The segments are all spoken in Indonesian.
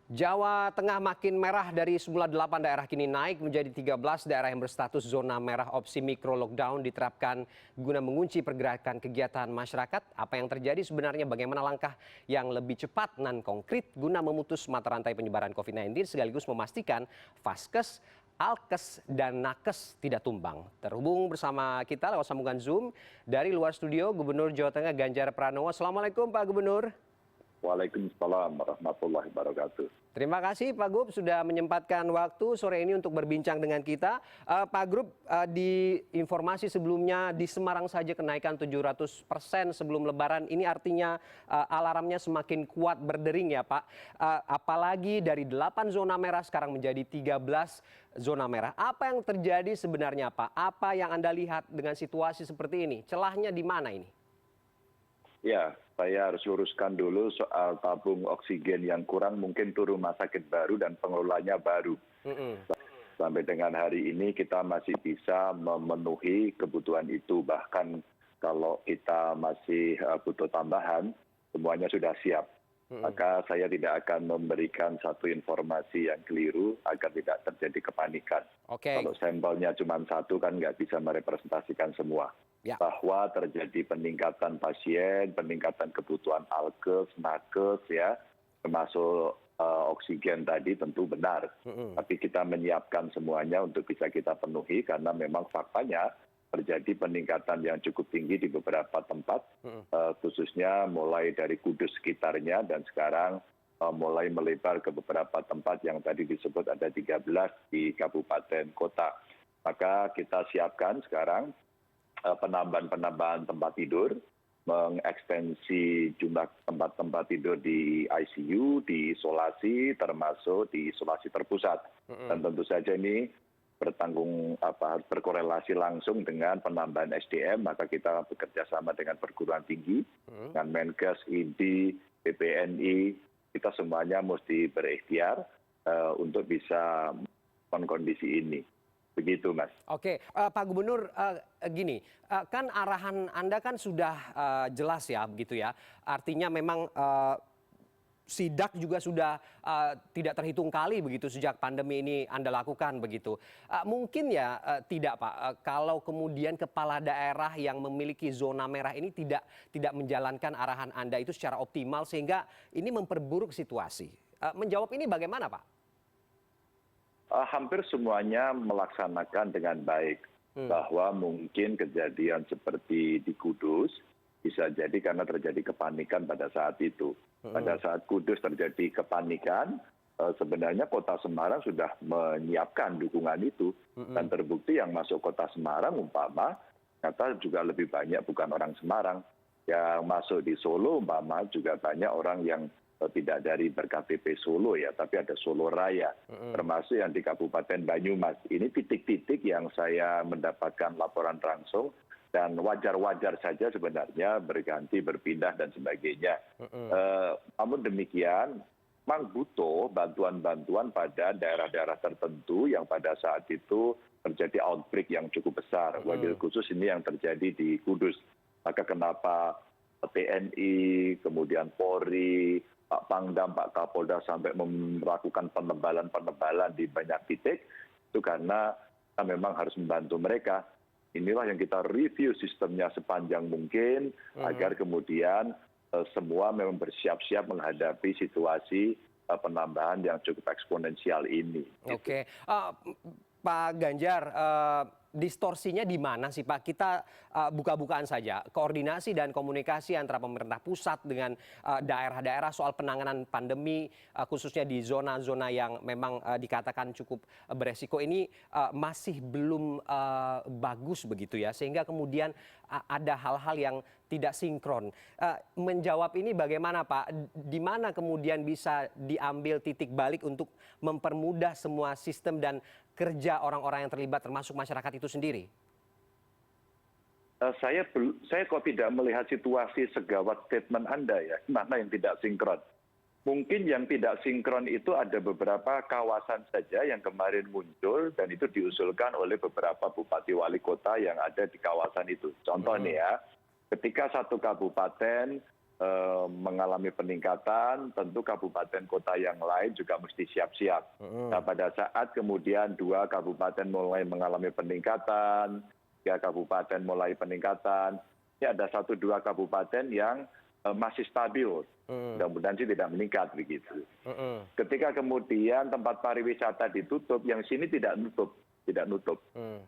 Jawa Tengah makin merah dari semula 8 daerah kini naik menjadi 13 daerah yang berstatus zona merah. Opsi mikro lockdown diterapkan guna mengunci pergerakan kegiatan masyarakat. Apa yang terjadi sebenarnya, bagaimana langkah yang lebih cepat dan konkret guna memutus mata rantai penyebaran COVID-19 sekaligus memastikan Vaskes, Alkes, dan Nakes tidak tumbang. Terhubung bersama kita lewat sambungan Zoom dari luar studio Gubernur Jawa Tengah Ganjar Pranowo. Assalamualaikum Pak Gubernur. Waalaikumsalam warahmatullahi wabarakatuh. Terima kasih Pak Gub sudah menyempatkan waktu sore ini untuk berbincang dengan kita. Pak Gub, di informasi sebelumnya di Semarang saja kenaikan 700% sebelum Lebaran. Ini artinya alarmnya semakin kuat berdering ya Pak. Apalagi dari 8 zona merah sekarang menjadi 13 zona merah. Apa yang terjadi sebenarnya Pak? Apa yang Anda lihat dengan situasi seperti ini? Celahnya di mana ini? Ya, saya harus luruskan dulu soal tabung oksigen yang kurang, mungkin itu rumah sakit baru dan pengelolanya baru. Sampai dengan hari ini kita masih bisa memenuhi kebutuhan itu. Bahkan kalau kita masih butuh tambahan, semuanya sudah siap. Maka saya tidak akan memberikan satu informasi yang keliru agar tidak terjadi kepanikan. Kalau sampelnya cuma satu kan nggak bisa merepresentasikan semua. Ya. Bahwa terjadi peningkatan pasien, peningkatan kebutuhan alkes, nakes, ya, termasuk oksigen tadi tentu benar. Tapi kita menyiapkan semuanya untuk bisa kita penuhi karena memang faktanya terjadi peningkatan yang cukup tinggi di beberapa tempat, khususnya mulai dari Kudus sekitarnya dan sekarang mulai melebar ke beberapa tempat yang tadi disebut ada 13 di kabupaten kota. Maka kita siapkan sekarang penambahan tempat tidur, mengekstensi jumlah tempat-tempat tidur di ICU, di isolasi, termasuk di isolasi terpusat. Dan tentu saja ini harus berkorelasi langsung dengan penambahan SDM, maka kita bekerja sama dengan perguruan tinggi, dengan Menkes, ID, BPNI, kita semuanya mesti berikhtiar untuk bisa mengkondisi ini. Begitu, Mas. Oke, Pak Gubernur, gini, kan arahan Anda kan sudah jelas ya, begitu ya. Artinya memang sidak juga sudah tidak terhitung kali begitu sejak pandemi ini Anda lakukan begitu. Mungkin ya tidak Pak, kalau kemudian kepala daerah yang memiliki zona merah ini tidak menjalankan arahan Anda itu secara optimal sehingga ini memperburuk situasi. Menjawab ini bagaimana Pak? Hampir semuanya melaksanakan dengan baik, bahwa mungkin kejadian seperti di Kudus bisa jadi karena terjadi kepanikan pada saat itu. Pada saat Kudus terjadi kepanikan, sebenarnya kota Semarang sudah menyiapkan dukungan itu. Dan terbukti yang masuk kota Semarang umpama, ternyata juga lebih banyak bukan orang Semarang. Yang masuk di Solo umpama juga banyak orang yang tidak dari berKTP Solo ya, tapi ada Solo Raya, termasuk yang di Kabupaten Banyumas. Ini titik-titik yang saya mendapatkan laporan langsung dan wajar-wajar saja sebenarnya berganti, berpindah dan sebagainya. Namun demikian, memang butuh bantuan-bantuan pada daerah-daerah tertentu yang pada saat itu terjadi outbreak yang cukup besar. Wabil khusus ini yang terjadi di Kudus. Maka kenapa TNI, kemudian Polri, Pak Pangdam, Pak Kapolda sampai melakukan penebalan di banyak titik, itu karena kita memang harus membantu mereka. Inilah yang kita review sistemnya sepanjang mungkin, agar kemudian semua memang bersiap-siap menghadapi situasi penambahan yang cukup eksponensial ini. Oke, Pak Ganjar, distorsinya di mana sih Pak? Kita buka-bukaan saja, koordinasi dan komunikasi antara pemerintah pusat dengan daerah-daerah soal penanganan pandemi, khususnya di zona-zona yang memang dikatakan cukup beresiko ini masih belum bagus begitu ya, sehingga kemudian ada hal-hal yang tidak sinkron. Menjawab ini bagaimana Pak? Di mana kemudian bisa diambil titik balik untuk mempermudah semua sistem dan kerja orang-orang yang terlibat termasuk masyarakat itu sendiri? Saya kok tidak melihat situasi segawat statement Anda ya, mana yang tidak sinkron. Mungkin yang tidak sinkron itu ada beberapa kawasan saja yang kemarin muncul dan itu diusulkan oleh beberapa bupati wali kota yang ada di kawasan itu. Contoh nih ya, ketika satu kabupaten mengalami peningkatan, tentu kabupaten kota yang lain juga mesti siap-siap. Nah, pada saat kemudian 2 kabupaten mulai mengalami peningkatan, 3 kabupaten mulai peningkatan, ini ada 1-2 kabupaten yang masih stabil. Mudah-mudahan sih tidak meningkat begitu. Ketika kemudian tempat pariwisata ditutup, yang sini tidak nutup.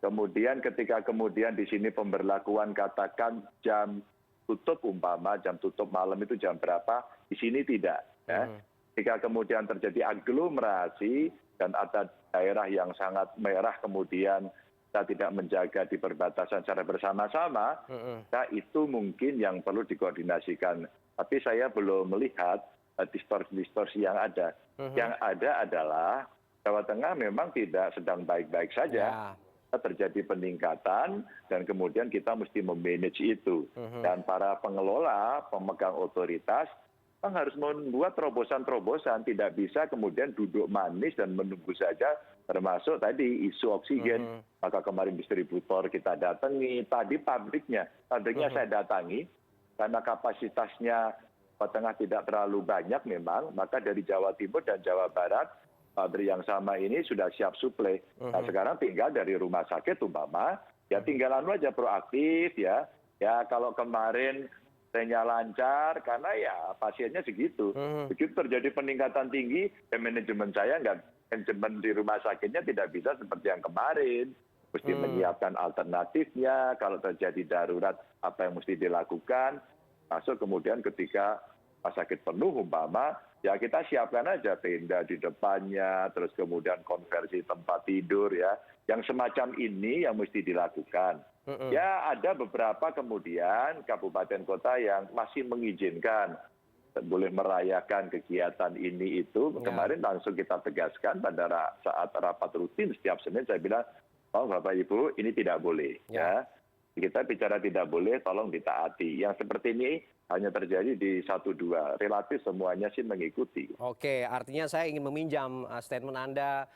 Kemudian ketika kemudian di sini pemberlakuan katakan jam tutup umpama jam tutup malam itu jam berapa, di sini tidak. Ya. Ketika kemudian terjadi aglomerasi dan ada daerah yang sangat merah kemudian kita tidak menjaga di perbatasan secara bersama-sama, nah itu mungkin yang perlu dikoordinasikan. Tapi saya belum melihat distorsi-distorsi yang ada. Yang ada adalah Jawa Tengah memang tidak sedang baik-baik saja. Terjadi peningkatan dan kemudian kita mesti memanage itu. Dan para pengelola, pemegang otoritas memang harus membuat terobosan-terobosan. Tidak bisa kemudian duduk manis dan menunggu saja, termasuk tadi isu oksigen. Maka kemarin distributor kita datangi, tadi pabriknya saya datangi, karena kapasitasnya Jawa Tengah tidak terlalu banyak memang, maka dari Jawa Timur dan Jawa Barat, pabrik yang sama ini sudah siap suplai. Nah sekarang tinggal dari rumah sakit umpama, ya tinggal aja proaktif ya. Ya kalau kemarin trennya lancar, karena ya pasiennya segitu. Begitu terjadi peningkatan tinggi, ya manajemen saya manajemen di rumah sakitnya tidak bisa seperti yang kemarin. Mesti menyiapkan alternatifnya, kalau terjadi darurat apa yang mesti dilakukan. Masuk kemudian ketika rumah sakit penuh umpama, ya kita siapkan aja tenda di depannya, terus kemudian konversi tempat tidur ya. Yang semacam ini yang mesti dilakukan. Ya ada beberapa kemudian kabupaten kota yang masih mengizinkan boleh merayakan kegiatan ini itu. Kemarin langsung kita tegaskan pada saat rapat rutin setiap Senin saya bilang, oh Bapak Ibu ini tidak boleh ya. Kita bicara tidak boleh, tolong ditaati. Yang seperti ini hanya terjadi di 1-2. Relatif semuanya sih mengikuti. Oke, artinya saya ingin meminjam statement Anda,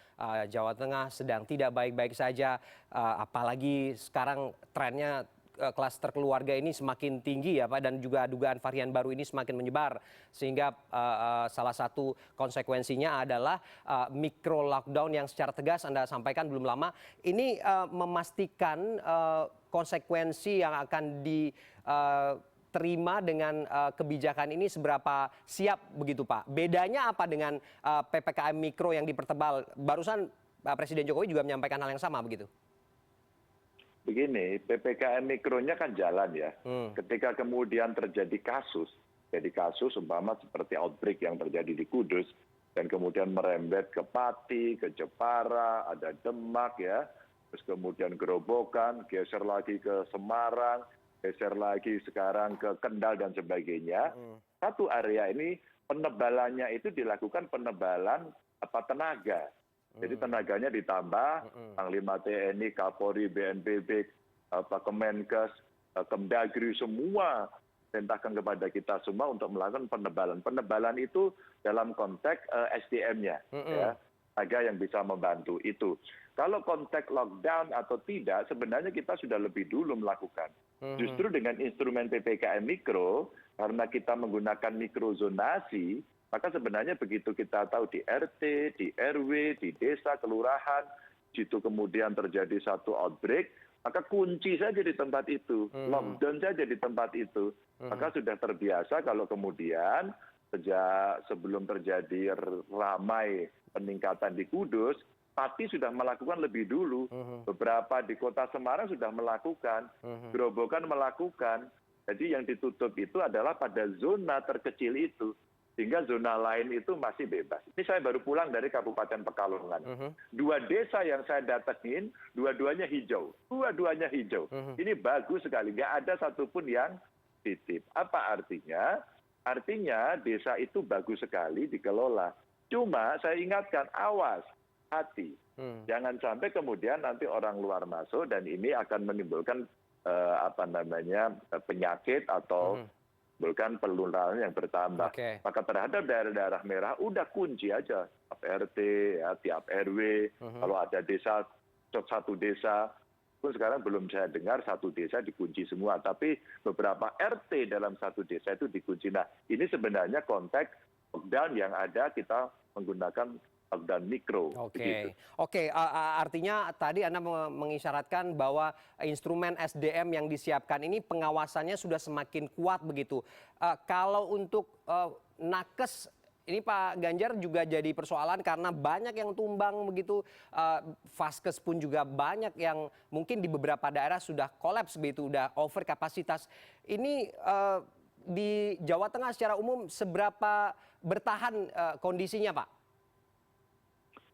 Jawa Tengah sedang tidak baik-baik saja, apalagi sekarang trennya klaster keluarga ini semakin tinggi ya Pak, dan juga dugaan varian baru ini semakin menyebar. Sehingga salah satu konsekuensinya adalah mikro lockdown yang secara tegas Anda sampaikan belum lama. Ini memastikan konsekuensi yang akan diterima dengan kebijakan ini seberapa siap begitu Pak? Bedanya apa dengan PPKM mikro yang dipertebal? Barusan Presiden Jokowi juga menyampaikan hal yang sama begitu. Begini, PPKM mikronya kan jalan ya. Ketika kemudian terjadi kasus umpama seperti outbreak yang terjadi di Kudus, dan kemudian merembet ke Pati, ke Jepara, ada Demak ya, terus kemudian Gerobokan, geser lagi ke Semarang, geser lagi sekarang ke Kendal dan sebagainya. Satu area ini penebalannya itu dilakukan penebalan tenaga. Jadi tenaganya ditambah, Panglima TNI, Kapolri, BNPB, Kemenkes, Kemdagri, semua perintahkan kepada kita semua untuk melakukan penebalan. Penebalan itu dalam konteks SDM-nya, ya, tenaga yang bisa membantu itu. Kalau konteks lockdown atau tidak, sebenarnya kita sudah lebih dulu melakukan. Justru dengan instrumen PPKM Mikro, karena kita menggunakan mikrozonasi, maka sebenarnya begitu kita tahu di RT, di RW, di desa, kelurahan, situ kemudian terjadi satu outbreak, maka kunci saja di tempat itu, lockdown saja di tempat itu. Maka sudah terbiasa kalau kemudian sejak sebelum terjadi ramai peningkatan di Kudus, Pati sudah melakukan lebih dulu. Beberapa di kota Semarang sudah melakukan, Gerobokan melakukan. Jadi yang ditutup itu adalah pada zona terkecil itu. Sehingga zona lain itu masih bebas. Ini saya baru pulang dari Kabupaten Pekalongan. 2 desa yang saya datengin, dua-duanya hijau. Dua-duanya hijau. Ini bagus sekali, nggak ada satupun yang titip. Apa artinya? Artinya desa itu bagus sekali dikelola. Cuma saya ingatkan, awas, hati. Jangan sampai kemudian nanti orang luar masuk dan ini akan menimbulkan penyakit atau menimbulkan penularan yang bertambah. Maka terhadap daerah-daerah merah udah kunci aja tiap RT, ya, tiap RW. Kalau ada desa, satu desa Pun sekarang belum saya dengar satu desa dikunci semua, tapi beberapa RT dalam satu desa itu dikunci. Nah, ini sebenarnya konteks lockdown yang ada kita menggunakan lockdown mikro. Oke. Artinya tadi Anda mengisyaratkan bahwa instrumen SDM yang disiapkan ini pengawasannya sudah semakin kuat begitu. Kalau untuk nakes ini Pak Ganjar juga jadi persoalan karena banyak yang tumbang begitu, vaskes pun juga banyak yang mungkin di beberapa daerah sudah kolaps begitu, udah over kapasitas. Ini di Jawa Tengah secara umum seberapa bertahan kondisinya Pak?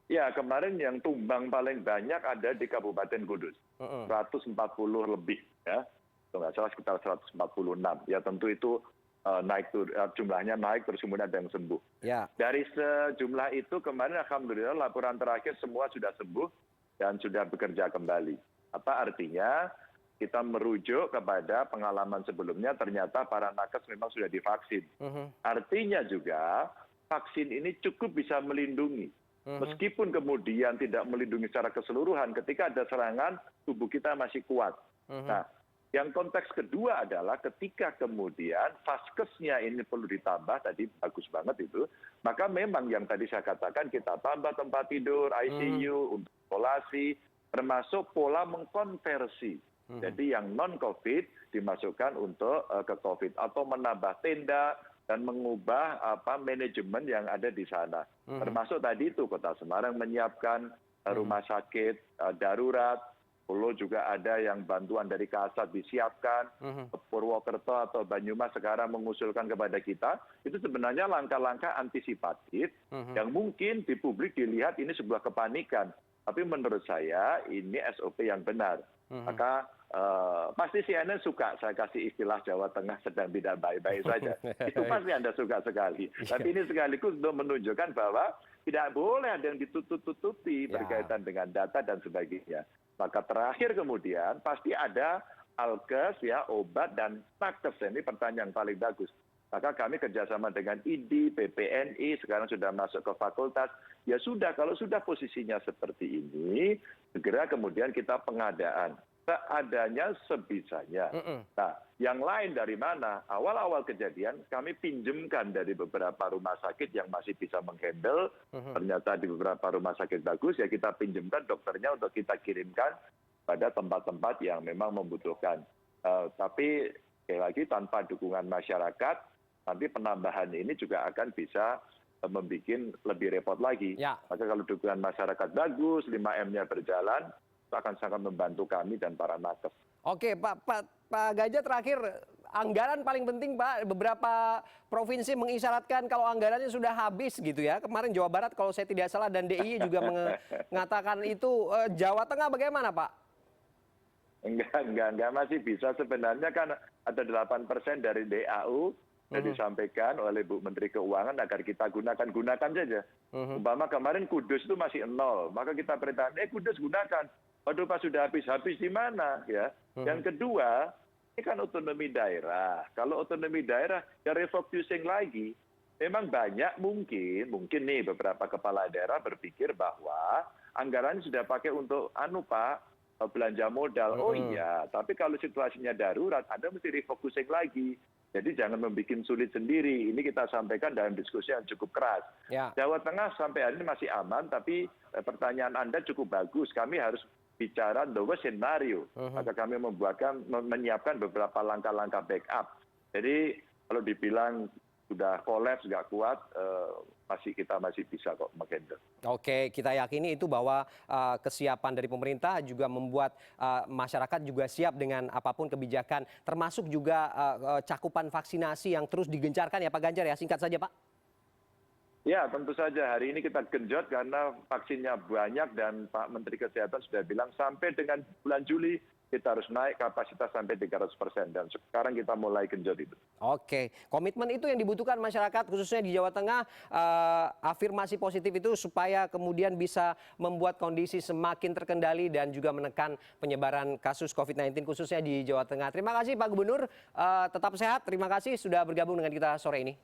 Ya, kemarin yang tumbang paling banyak ada di Kabupaten Kudus, 140 lebih, ya, kalau nggak salah sekitar 146. Ya tentu itu jumlahnya naik terus kemudian ada yang sembuh. Ya. Dari sejumlah itu kemarin alhamdulillah laporan terakhir semua sudah sembuh dan sudah bekerja kembali. Apa artinya? Kita merujuk kepada pengalaman sebelumnya ternyata para nakes memang sudah divaksin. Artinya juga vaksin ini cukup bisa melindungi. Meskipun kemudian tidak melindungi secara keseluruhan, ketika ada serangan, tubuh kita masih kuat. Nah, yang konteks kedua adalah ketika kemudian vaskesnya ini perlu ditambah, tadi bagus banget itu, maka memang yang tadi saya katakan kita tambah tempat tidur, ICU, untuk isolasi, termasuk pola mengkonversi. Jadi yang non-COVID dimasukkan untuk ke COVID, atau menambah tenda, dan mengubah manajemen yang ada di sana. Termasuk tadi itu Kota Semarang menyiapkan rumah sakit darurat, Solo juga ada yang bantuan dari Kasat disiapkan, Purwokerto atau Banyumas sekarang mengusulkan kepada kita, itu sebenarnya langkah-langkah antisipatif yang mungkin di publik dilihat ini sebuah kepanikan. Tapi menurut saya ini SOP yang benar. Maka pasti CNN suka saya kasih istilah Jawa Tengah sedang tidak baik-baik saja. Itu pasti Anda suka sekali. Tapi ini sekaligus untuk menunjukkan bahwa tidak boleh ada yang ditutup-tutupi berkaitan dengan data dan sebagainya. Maka terakhir kemudian pasti ada alkes, ya, obat, dan nakes. Ini pertanyaan paling bagus. Maka kami kerjasama dengan ID, PPNI, sekarang sudah masuk ke fakultas. Ya sudah, kalau sudah posisinya seperti ini, segera kemudian kita pengadaan. Seadanya sebisanya. Nah, yang lain dari mana? Awal-awal kejadian kami pinjemkan dari beberapa rumah sakit yang masih bisa menghandle. Ternyata di beberapa rumah sakit bagus, ya kita pinjemkan dokternya untuk kita kirimkan pada tempat-tempat yang memang membutuhkan. Tapi sekali lagi tanpa dukungan masyarakat, nanti penambahan ini juga akan bisa membuat lebih repot lagi. Maka kalau dukungan masyarakat bagus, 5M-nya berjalan, itu akan sangat membantu kami dan para nakes. Oke, Pak Ganjar, terakhir, anggaran paling penting Pak. Beberapa provinsi mengisyaratkan kalau anggarannya sudah habis gitu ya. Kemarin Jawa Barat kalau saya tidak salah dan DIY juga mengatakan itu. Jawa Tengah bagaimana Pak? Enggak, masih bisa. Sebenarnya kan ada 8% dari DAU yang disampaikan oleh Bu Menteri Keuangan agar kita gunakan saja. Umpama kemarin Kudus itu masih 0, maka kita perintahkan, Kudus gunakan. Waduh Pak, sudah habis di mana? Ya. Yang kedua, ini kan otonomi daerah. Kalau otonomi daerah, ya refocusing lagi. Memang banyak mungkin nih beberapa kepala daerah berpikir bahwa anggaran sudah pakai untuk Pak, belanja modal. Oh iya, tapi kalau situasinya darurat, Anda mesti refocusing lagi. Jadi jangan membuat sulit sendiri. Ini kita sampaikan dalam diskusi yang cukup keras. Jawa Tengah sampai hari ini masih aman, tapi pertanyaan Anda cukup bagus. Kami harus bicara the worst scenario. Maka kami menyiapkan beberapa langkah-langkah backup. Jadi kalau dibilang sudah kolaps, nggak kuat, kita masih bisa kok menghandle. Oke, kita yakini itu bahwa kesiapan dari pemerintah juga membuat masyarakat juga siap dengan apapun kebijakan, termasuk juga cakupan vaksinasi yang terus digencarkan ya Pak Ganjar ya. Singkat saja Pak. Ya, tentu saja hari ini kita genjot karena vaksinnya banyak dan Pak Menteri Kesehatan sudah bilang sampai dengan bulan Juli kita harus naik kapasitas sampai 300%, dan sekarang kita mulai genjot itu. Oke, komitmen itu yang dibutuhkan masyarakat khususnya di Jawa Tengah, afirmasi positif itu supaya kemudian bisa membuat kondisi semakin terkendali dan juga menekan penyebaran kasus COVID-19 khususnya di Jawa Tengah. Terima kasih Pak Gubernur, tetap sehat, terima kasih sudah bergabung dengan kita sore ini.